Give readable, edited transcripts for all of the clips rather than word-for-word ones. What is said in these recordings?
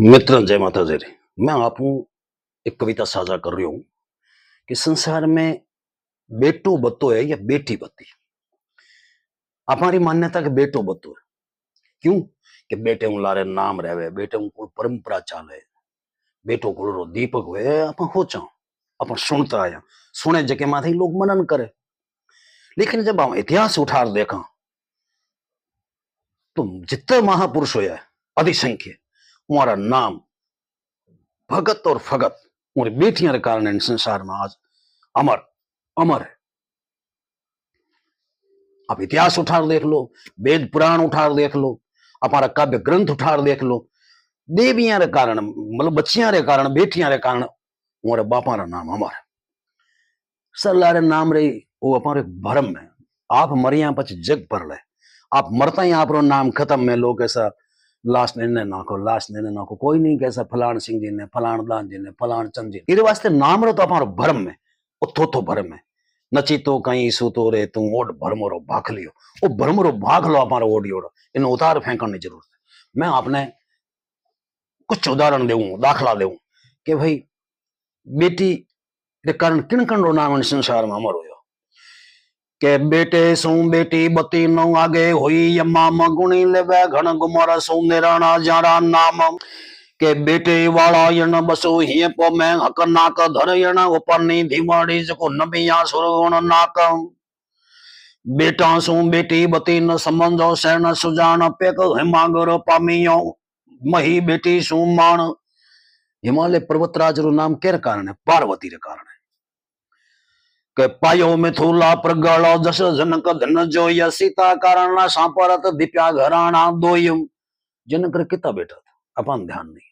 मित्र जय माता दी। मैं आपको एक कविता साझा कर रही हूं कि संसार में बेटो बत्तो है या बेटी बत्ती। हमारी मान्यता के बेटो बत्तो है। क्यों कि बेटे उ लारे नाम रहे, बेटे उ कोई परंपरा चाले, बेटो को दीपक हुए अपन हो चाओ अपन सुनता आया, सुने जके माथे लोग मनन करे। लेकिन जब हम इतिहास उठार देखा तो जितने महापुरुष हुए अधिसंख्य हमारा नाम भगत और फगत और बेटियां के कारण संसार में आज अमर अमर है। आप इतिहास उठार देख लो, वेद पुराण उठार देख लो, हमारा काव्य ग्रंथ उठार देख लो, देवियां रे कारण मतलब बच्चियां रे कारण बेटियां रे कारण हमारे बापा रा नाम हमारे सरलारे नाम रे वो हमारे भरम में आप मरिया पछ जग पर ले आप मरता ही आप रो नाम खत्म में लोग ऐसा लाश ने नाको कोई नहीं कैसा फलान सिंह जी ने फलान दान जी ने फलान चंद जी इरे वास्ते नाम रो तो हमारो भरम में वो थो भरम में नची तो कहीं सूतो रे तू ओड भरमोरो भाग लियो वो भरमोरो भाग लो हमारा ओडियोड़ो इन उतार फेंकने की जरूरत है। मैं आपने कुछ उदाहरण देऊं दाखला देऊं कि भाई बेटी के कारण किन किन रो नाम संसार में अमर हो के बेटे सू बेटी बती नो आगे हुई यम्मा मगुणी लेवे घन गुमर सू निराणा जारा नाम के बेटे वाला यण बसो हिय पो में हक नाक धर यण उपरनी धीवाड़ी जको नबिया सुरगुण नाक बेटा सू बेटी बती न संबंधो सैन सुजान पेक हिमागर पामियो मही बेटी सू मान हिमालय पर्वतराज रो नाम केर कारण है पार्वती रे कारण है के पायो मिथुला प्रगलो जस जनक धन जोय सीता कारण सांपरत दिप्या घराना दोयम जनक रे किता बेटा था अपन ध्यान नहीं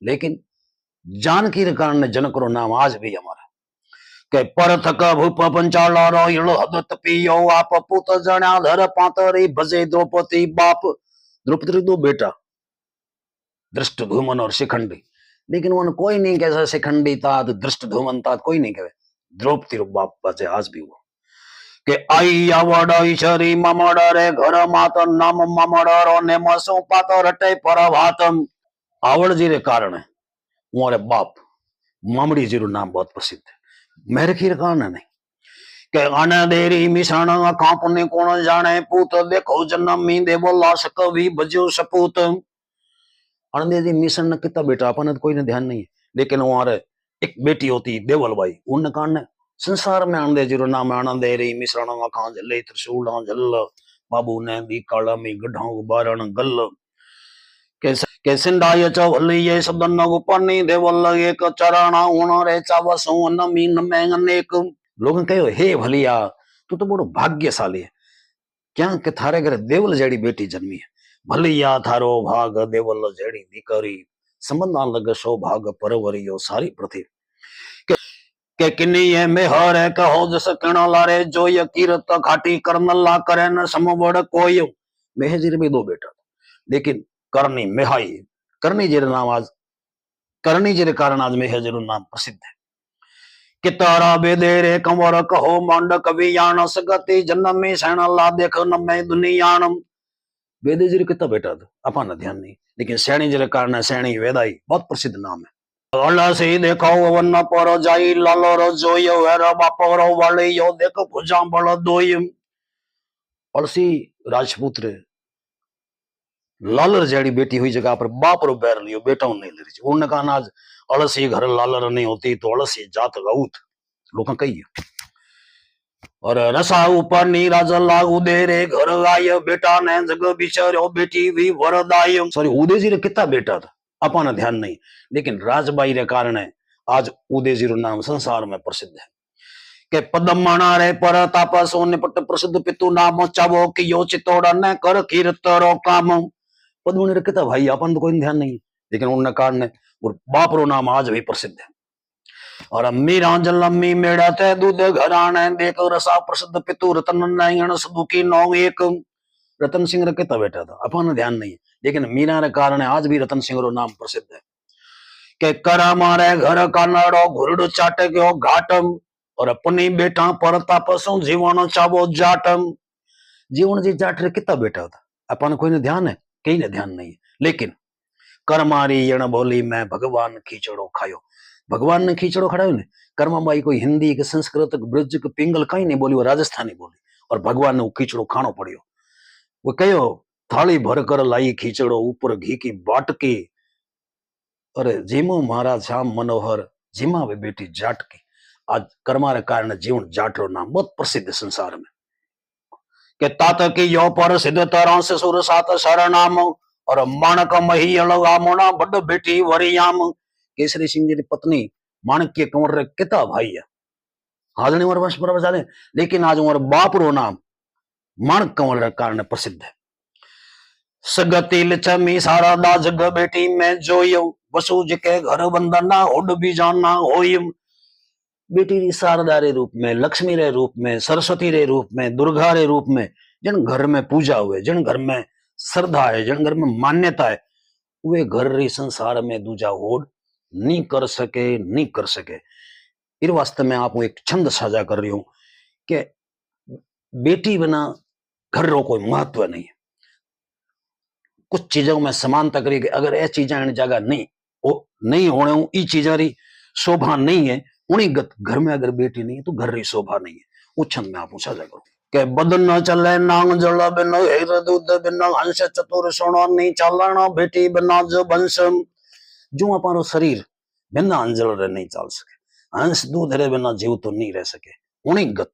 लेकिन जानकी रे कारण जनक रो नाम आज भी हमारा के परथ का भूप पंचाला रो इलो हदत पियो आप पुत जण्या धर पातरी भजे द्रौपदी बाप द्रौपदी दो बेटा दृष्ट धूमन और शिखंडी लेकिन उन कोई नहीं कैसा शिखंडी था दृष्ट धूमन था कोई नहीं कहे द्रौपदी रो बाप बचे आज भी वो के आई आवड़ शरी ममड़ रे घर मात नाम ममड़ रो ने मसो पातो रटे पर भातम आवड़ जी रे कारण है मोरे बाप मामड़ी जी रो नाम बहुत प्रसिद्ध है मेरे की रे कारण नहीं के आने देरी मिश्रण कांपने कोण जाने पूत देखो जन्मी देवो लाश कवि भजो सपूत अनदेरी मिश्रण ने कितना बेटा अपन तो कोई ने ध्यान नहीं है लेकिन वहां एक बेटी होती देवल बाई उन कारण संसार में आनंदे जीरो नाम आनंदेरी मिश्रण खां जले त्रिशूल जल बाबू ने दी काला में गढ़ा बारण गल के सिंडाय चवली ये सदन उपनी देवल एक चरण उण रे चावसो नमी नमे अनेक लोगन कहो हे भलिया तू तो बड़ो भाग्यशाली है क्या के थारे घर देवल जेड़ी बेटी जन्मी है भलिया थारो भाग देवल जेड़ी दीकरी संबंध लग सौभाग परवरियो सारी पृथ्वी के किन्नी है मेहर है कहो जस कण लारे जो ये कीरत घाटी करनला करे न समबड़ कोई मेहजीर में दो बेटा लेकिन करनी मेहाई करनी जी नाम आज करनी जी कारण आज मेहजीर नाम प्रसिद्ध है कि तारा बेदेरे कंवर कहो मांड कवि यान सगति जन्म में सैन ला देख न मैं दुनियान वेदे जी कितना बेटा था अपन ध्यान नहीं लेकिन सैनी जी कारण सैनी वेदाई बहुत प्रसिद्ध नाम है अलसी देखो वन पर जाई लालो रो जोयो वेरा बापो रो वाले यो देखो भुजा बल दोयम अलसी राजपूत रे लालर जेड़ी बेटी हुई जगह पर बाप रो बैर लियो बेटा नहीं ले रही उन्होंने कहा आज अलसी घर लालर नहीं होती तो अलसी जात गऊत लोग कही और रसा ऊपर नीराज लागू दे रे घर आय बेटा ने जग बिचारो बेटी भी वरदाय सॉरी उदय जी रे कितना बेटा था अपन ध्यान नहीं लेकिन राजबाई रे कारण आज उदय जी रो नाम संसार में प्रसिद्ध है के पदमणा रे पर तापसो निपट प्रसिद्ध पितु नाम चावो कि यो चितोड़ा न कर कीर्तरो काम पद्मणि रे कितना भाई अपन तो कोई ध्यान नहीं लेकिन उनने कारण और बाप रो नाम आज भी प्रसिद्ध है और मीरा जलमी मेड़ा ते दूध घराने देख रसा प्रसिद्ध पितु रतन नारायण सदुकी नौ एक रतन सिंह रे कितना बेटा था अपन ध्यान नहीं लेकिन मीरा रे कारण आज भी रतन सिंह रो नाम प्रसिद्ध है के करा मारे घर का नाड़ो घुरड़ चाटे गयो घाटम और अपनी बेटा पर तापसों जीवन चावो जाटम जीवन जी जाट रे कितना बेटा था अपन कोई ने ध्यान है कहीं ने ध्यान नहीं लेकिन करमारी यण बोली मैं भगवान खीचड़ो खायो। भगवान ने खीचड़ो खायो ने। कर्माबाई कोई हिंदी के संस्कृत के ब्रज के पिंगल कहीं नहीं बोली, वो राजस्थानी बोली, और भगवान ने वो खीचड़ो खानो पड़ियो। वो कहो थाली भर कर लाई खीचड़ो ऊपर घी की बाटकी, अरे जीमो महाराज श्याम मनोहर जीमा वे बेटी जाट की। आज कर्मा रे कारण जीवन जाट रो नाम बहुत प्रसिद्ध संसार में। के तात की यो पर सिद्ध तरह से सुर सात शरणाम, और माणक मही अलगा मोना बड़ बेटी वरियाम। केसरी सिंह जी की पत्नी माणक के कंवर रे किता भाई है, हाजनी उमर वंश पर जाने, लेकिन आज उमर बाप रो नाम माणक कंवर रे कारण प्रसिद्ध है। सगती लक्ष्मी शारदा जग बेटी में जोयो, वसुज के घर वंदना उड भी जाना होयम। बेटी री शारदा रे रूप में, लक्ष्मी रे रूप में, सरस्वती रे रूप में, दुर्गा रे रूप में जिन घर में पूजा हुए, जिन घर में श्रद्धा है, जिन घर में मान्यता है, वे घर री संसार में दूजा होड़ नहीं कर सके, नहीं कर सके। इस वास्ते में आपको एक छंद साझा कर रही हूं कि बेटी बिना घर रो कोई महत्व नहीं है। कुछ चीजों में समानता करी कि अगर ये चीजें इन जगह नहीं होने, ई चीजा री शोभा नहीं है, उन्हीं घर में अगर बेटी नहीं है तो घर री शोभा नहीं है। वो छंद में आपको साझा करूं के बदन न चले नांग जल बिन हेर दूध बिन हंस चतुर सुनो नहीं चलना बेटी बिना जो वंश। जो अपारो शरीर बिना अंजल रे नहीं चल सके, हंस दूध रे बिना जीव तो नहीं रह सके, उन्हीं गत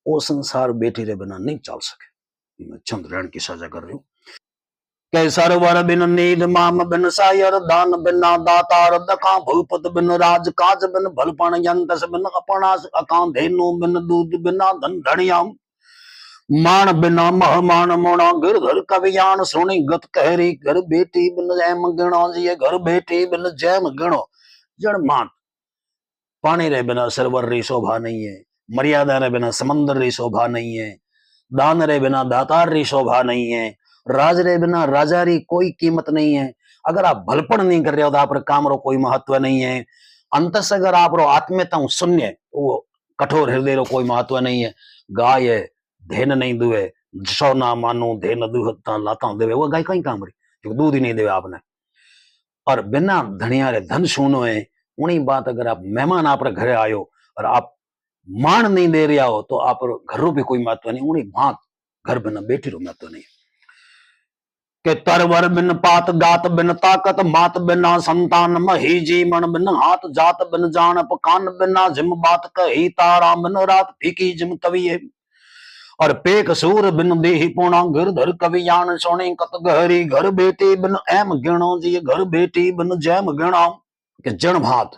वो संसार बेटी रे बिना नहीं चल सके। मैं छंद रण की साझा कर रही हूँ के सरवर बिन नील माम बिन सायर दान बिना दातार दखा भूपत बिन राज काज बिन भलपण यंतस बिन अपनास अकां धेनु बिन दूध बिना धन धनियाम। मान बिना महमान मोना गिरधर कवियान सुनी गत कहरी, घर बेटी बिन जैम गिणो जी घर बेटी बिन जैम गिणो। जड़ मान पानी रे बिना सरवर री शोभा नहीं है, मर्यादा रे बिना समंदर री शोभा नहीं है, दान रे बिना दातार री शोभा नहीं है, राज रे बिना राजा री कोई कीमत नहीं है। अगर आप भलपण नहीं कर रहे हो तो आप काम रो कोई महत्व नहीं है। अंत से अगर आप रो आत्मीयता शून्य, वो कठोर हृदय रो कोई महत्व नहीं है। गाय है धेन नहीं दुए, सो ना मानो धेन दुहता लाता देवे, वो गाय कहीं काम रही क्योंकि दूध ही नहीं देवे आपने। और बिना धनिया रे धन शूनो है। उन्हीं बात अगर आप मेहमान आप घरे आयो और आप मान नहीं दे रहा हो तो आप घर रो भी कोई महत्व नहीं। उन्हीं बात घर बिना बेटी रो महत्व नहीं के तरवर बिन पात गात बिन ताकत मात बिना संतान मही जीवन बिन हाथ जात बिन जान कान बिना जिम बात कही तारा बिन रात फीकी जिम तविये। और पेक सूर बिन देही पुणा गिरधर कवियान सोने कत गहरी, घर बेटी बिन एम गिणो जी घर बेटी बिन जैम गिणो। के जन भात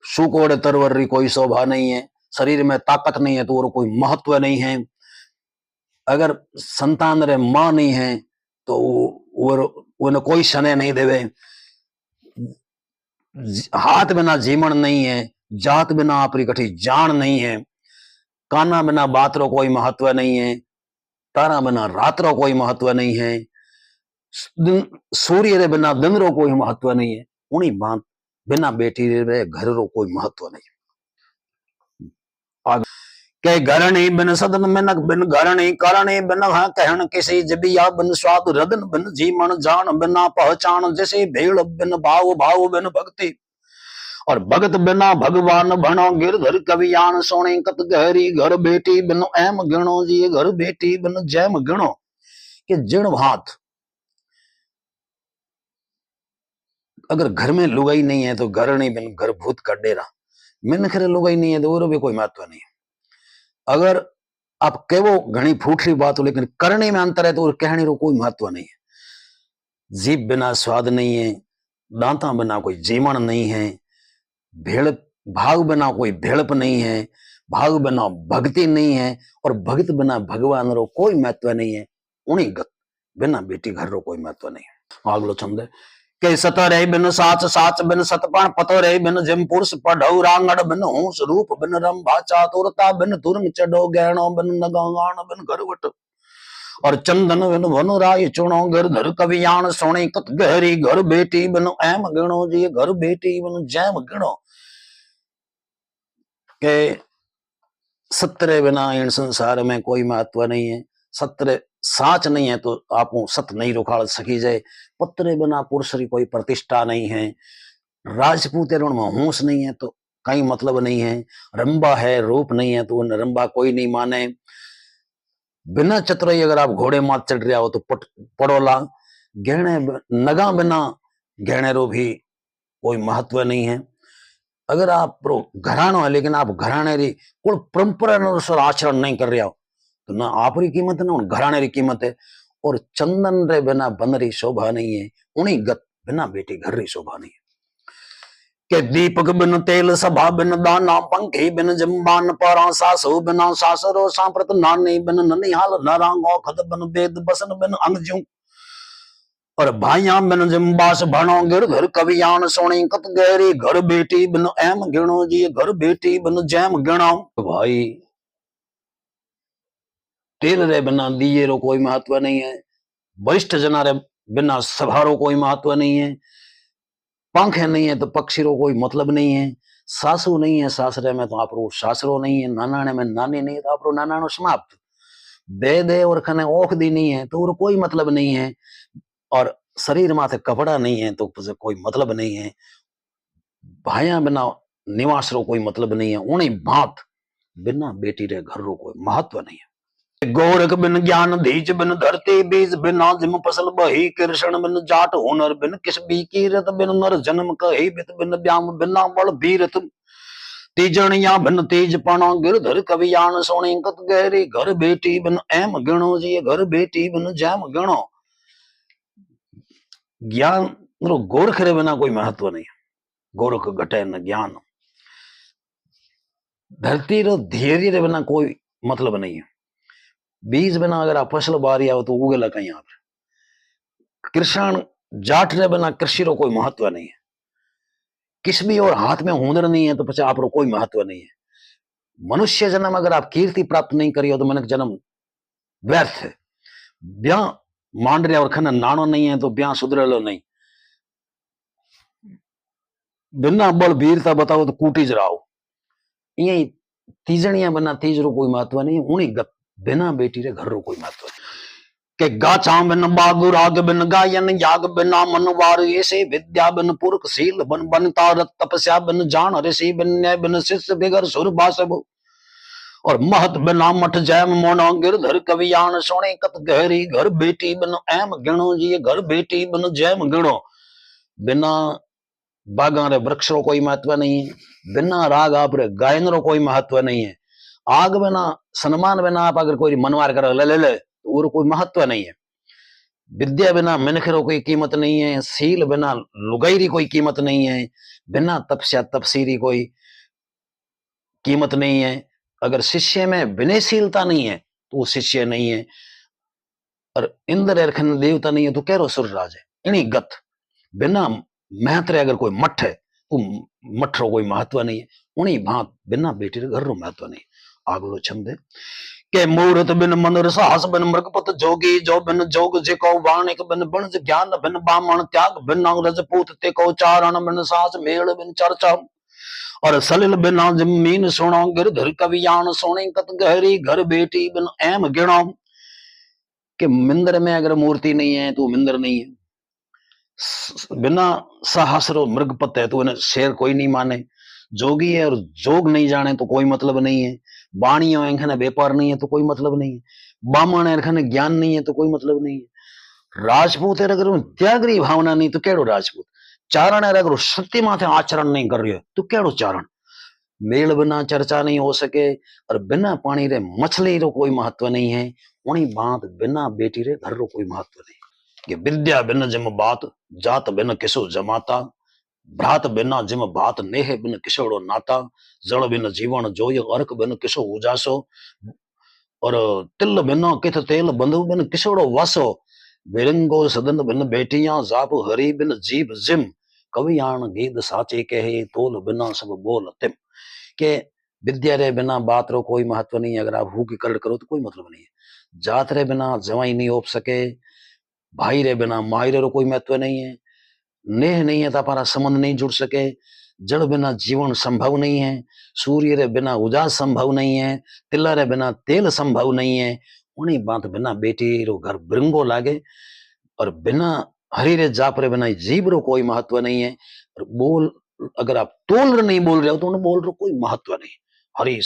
सुकोड़े तरवर री कोई शोभा नहीं है, शरीर में ताकत नहीं है तो वो कोई महत्व नहीं है। अगर संतान रे मां नहीं है तो वो कोई शने नहीं देवे। हाथ बिना जीवन नहीं है, जात बिना आपरी कठी जान नहीं है, काना बिना बात रो कोई महत्व नहीं है, तारा बिना रात रो कोई महत्व नहीं है, सूर्य रे बिना दिन रो कोई महत्व नहीं है। उन्हीं बात बिना बेटी रे घर रो कोई महत्व नहीं। के घरणी बिन सदन मिनक बिन घरणी करणी बिन कहन किसी जबिया बिन स्वाद रदन बिन जीवन जान बिना पहचान जैसे भेड़ बिन भाव भाव बिन भक्ति। और भगत बिना भगवान बनो गिरधर कवियान सोने कत गहरी, घर बेटी बिन एम गिणो जी घर बेटी बिन जैम गिणो। कि जिण भात अगर घर में लुगाई नहीं है तो घरणी बिन घर भूत का डेरा, मिनखरे लुगाई नहीं है तो वो भी कोई महत्व नहीं है। अगर आप कहो घनी फूटरी बात हो लेकिन करने में अंतर है तो कहने को कोई महत्व नहीं है। जीभ बिना स्वाद नहीं है, दांता बिना कोई जीवन नहीं है, भेड़ भाग बिना कोई भेड़प नहीं है, भाग बिना भक्ति नहीं है, और भक्त बिना भगवान रो कोई महत्व नहीं है। उन्हीं गत बिना बेटी घर रो कोई महत्व नहीं है। अगलो छंद है के सत रे बिन साच साच बिन सतपण पतो रे बिन जिम पुरुष पढ़ऊ रांगड़ बिन होश रूप बिन रंभा चातुरता बिन तुरंग चढ़ो गहणो बिन नगाण बिन घरवट। और चंदन बिन वन राय चुनो गिरधर कवियान सोने कत गहरी, घर बेटी बिन एम गिणो जी घर बेटी बिन जैम गिणो। के सत्य बिना इन संसार में कोई महत्व नहीं है। सत्य साच नहीं है तो आप सत नहीं रुखाड़ सकी जाए। पत्रे बिना पुरुष की कोई प्रतिष्ठा नहीं है। राजपूत में होश नहीं है तो कहीं मतलब नहीं है। रंबा है रूप नहीं है तो रंबा कोई नहीं माने। बिना चतुराई अगर आप घोड़े मात चढ़ रहा हो तो पड़ोला। गहने नगा बिना गहने रो भी कोई महत्व नहीं है। अगर आप घरानो है लेकिन आप घराने री कुल परंपरा अनुसार आचरण नहीं कर रहा हो तो ना आप री कीमत है ना घराने री कीमत है। और चंदन रे बिना बन री शोभा नहीं है। उन्हीं गत बिना बेटी घर री शोभा नहीं है। के दीपक बिन तेल सभा बिन दाना पंखी बिन जम्बान पारा सासु बिना सासरो सांप्रत नानी बिन ननिहाल नरांगो खत बिन वेद बसन बिन अंगजू। और भाइया बिन जिम्बास भणो गिरधर कवियान सोनी कत गहरी घर बेटी बिन एम गिणो जी घर बेटी बिन जैम गिणो। भाई तेल रे बिना दिए रो कोई महत्व नहीं है। वरिष्ठ जना रे बिना सभा रो कोई महत्व नहीं है। पंखे नहीं है तो पक्षी रो कोई मतलब नहीं है। सासू नहीं है सासरे में तो आप रो सासरो नहीं है। नानाने में नानी नहीं है तो आप रो नानानो समाप्त। दे दे और खने ओख दी नहीं है तो कोई मतलब नहीं है। और शरीर माथे कपड़ा नहीं है तो कोई मतलब नहीं है। भाया बिना निवास रो कोई मतलब नहीं है। उन्हीं बात बिना बेटी रे घर रो कोई महत्व नहीं है। गोरख बिन ज्ञान धीज बिन धरती बीज बिना जिम फसल बही कृष्ण बिन जाट हुनर बिन किस बी कीरत बिन नर जन्म कही बित बिन ब्याम बिना बल बीरत। तीजणिया बिन तेज पणो गिरधर कवियान सोनी कत गहरी घर बेटी बिन एम गिणो जी घर बेटी बिन जैम गिणो। ज्ञान गोरख रे बिना कोई महत्व नहीं है। गोरख घटे न ज्ञान। धरती रो धैर्य रे बिना कोई मतलब नहीं है। बीज बिना अगर आप फसल बारी आओ तो उगेला कहीं आप। कृष्ण जाट रे बिना कृषि रो कोई महत्व नहीं है। किस भी और हाथ में हुनर नहीं है तो पचा आप रो कोई महत्व नहीं है। मनुष्य जन्म अगर आप कीर्ति प्राप्त नहीं करियो तो मनक जन्म व्यर्थ है। ब्याह मान रहे और खन नानो नहीं है तो ब्याह सुधरेलो नहीं। बिना बल वीरता बताओ तो कूटीज राव। यही तीजणिया बिना तीज रो कोई महत्व नहीं। उन्हीं बिना बेटी रे घर रो कोई महत्व नहीं। के गाछा बिन बागु राग बिन गायन याग बिना मनवार ऐसे विद्या बिन पुरख शील बन बनता रत तपस्या बिन जान ऋषि बिन न्याय बिन शिष्य बिगर सुर बासब। और महत बिना मठ जैम मोनो गिरधर कवियान सोने कत गहरी घर बेटी बिन एम गिणो जी घर बेटी बिन जैम गिणो। बिना बागा रे वृक्ष रो कोई महत्व नहीं है। बिना राग आप रे गायन रो कोई महत्व नहीं है। आग बिना सम्मान बिना आप अगर कोई मनवार कर ले ले ले तो वो कोई महत्व नहीं है। विद्या बिना मिनख रो कोई कीमत नहीं है। सील बिना लुगाई री कोई कीमत नहीं है। बिना तपस्या तपसीरी कोई कीमत नहीं है। अगर शिष्य में विनयशीलता नहीं है तो वो शिष्य नहीं है। और इंद्र अर्खन देवता नहीं है तो कैरो सुरराज है। इन्हीं गत बिना महत रे अगर कोई मठ है तो मठ रो कोई महत्व नहीं है। उन्हीं भांत बिना बेटी रे घर रो महत्व नहीं। आगलो छंद है के मूर्त बिन मनुर साहस बिन मृगपत जोगी जो बिन जोग जिको वाणिक बिन बनज ज्ञान बिन बामण त्याग बिन रजपूत ते को चारण बिन सास मेल बिन चर्चा। और सलिल बिना जमीन सुनो गिरधर कवियान सोने कत गहरी घर बेटी बिन एम गिणो। के मिंदर में अगर मूर्ति नहीं है तो मिंदर नहीं है। बिना सहस्रो मृगपत है तो इन्हें शेर कोई नहीं माने। जोगी है और जोग नहीं जाने तो कोई मतलब नहीं है। वाणी और व्यापार नहीं है तो कोई मतलब नहीं है। बामण है ज्ञान नहीं है तो कोई मतलब नहीं है। राजपूत है अगर त्यागरी भावना नहीं तो केड़ो राजपूत। चारण है अगर सत्य माथे आचरण नहीं कर रही है तो केड़ो चारण। मेल बिना चर्चा नहीं हो सके और बिना पानी रे मछली रो कोई महत्व नहीं है। उन्हीं बात बिना बेटी रे घर रो कोई महत्व नहीं। कि विद्या बिन जिम बात जात बिन किसो जमाता। भ्रात बिना जिम बात नेह बिन किसोड़ो नाता। जल बिन जीवन जोय अर्क बिन किसो उजासो। और तिल बिना किथ तेल बंधु बिन किसोड़ो वासो। विरंगो सदन बिन बेटियां जाप हरी बिन जीव जिम। कवियान गीत साचे कहे तोल बिना सब बोल तिम। के विद्या रे बिना बात रो कोई महत्व नहीं है। अगर आप हु की कर करो तो कोई मतलब नहीं है। जात रे बिना जवाई नहीं ओप सके। भाई रे बिना मायरे रो कोई महत्व नहीं है। नेह नहीं है तो हमारा संबंध नहीं जुड़ सके। जड़ बिना जीवन संभव नहीं है। सूर्य रे बिना उजास संभव नहीं है। तिला रे बिना तेल संभव नहीं है। उन्हीं बात बिना बेटी रो घर बिरंगो लागे। और बिना हरी रे जाप रे बिना जीव रो कोई महत्व नहीं है। और बोल, अगर आप तोल रे नहीं बोल रहे हो तो उन्हें बोल रो कोई महत्व नहीं। हरी